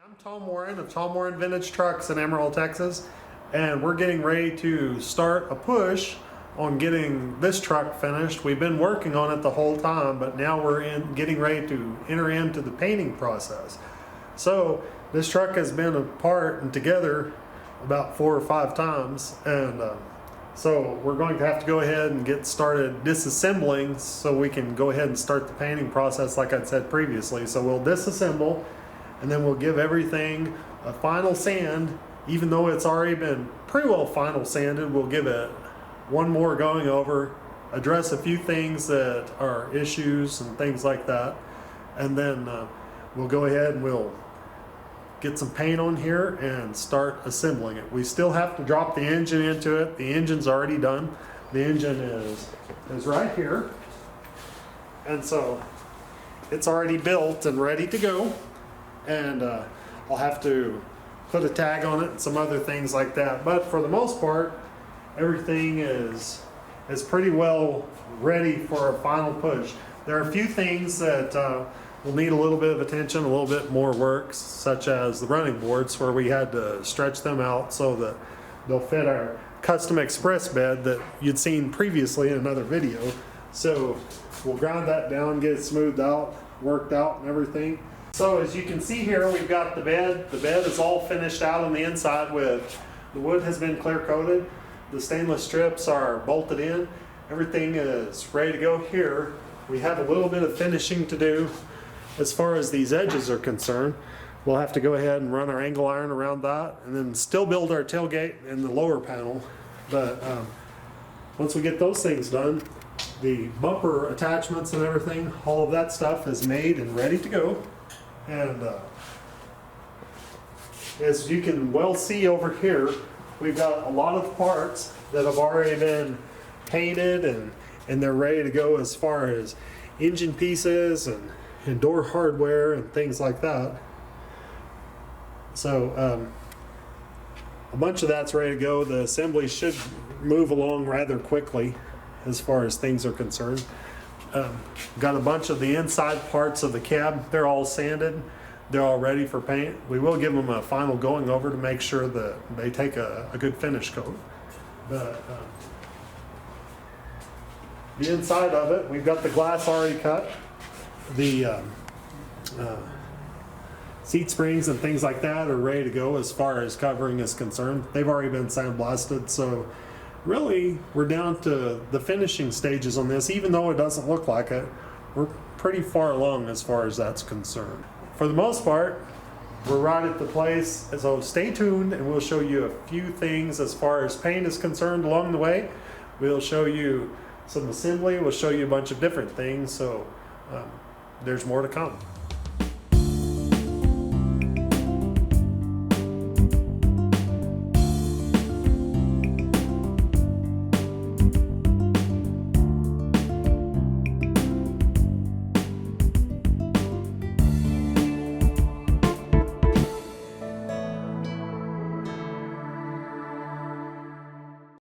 I'm Tom Warren of Tom Warren Vintage Trucks in Amarillo, Texas, and we're getting ready to start a push on getting this truck finished. We've been working on it the whole time, but now we're getting ready to enter into the painting process. So this truck has been apart and together about 4 or 5 times, and so we're going to have to go ahead and get started disassembling so we can go ahead and start the painting process like I said previously. So we'll disassemble and then we'll give everything a final sand. Even though it's already been pretty well final sanded, we'll give it one more going over, address a few things that are issues and things like that, and then we'll go ahead and we'll get some paint on here and start assembling it. We still have to drop the engine into it. The engine's already done. The engine is right here, and so it's already built and ready to go. And I'll have to put a tag on it and some other things like that. But for the most part, everything is pretty well ready for a final push. There are a few things that will need a little bit of attention, a little bit more work, such as the running boards, where we had to stretch them out so that they'll fit our custom express bed that you'd seen previously in another video. So we'll grind that down, get it smoothed out, worked out and everything. So as you can see here, we've got the bed. The bed is all finished out on the inside with the wood has been clear coated. The stainless strips are bolted in. Everything is ready to go here. We have a little bit of finishing to do as far as these edges are concerned. We'll have to go ahead and run our angle iron around that and then still build our tailgate and the lower panel. But once we get those things done, the bumper attachments and everything, all of that stuff is made and ready to go. And as you can well see over here, we've got a lot of parts that have already been painted and they're ready to go as far as engine pieces and door hardware and things like that. So a bunch of that's ready to go. The assembly should move along rather quickly as far as things are concerned. Got a bunch of the inside parts of the cab. They're all sanded. They're all ready for paint. We will give them a final going over to make sure that they take a good finish coat. But the inside of it, we've got the glass already cut. The seat springs and things like that are ready to go as far as covering is concerned. They've already been sandblasted, so really we're down to the finishing stages on this. Even though it doesn't look like it, we're pretty far along as far as that's concerned. For the most part, we're right at the place, so stay tuned and we'll show you a few things as far as paint is concerned along the way. We'll show you some assembly, we'll show you a bunch of different things, so there's more to come.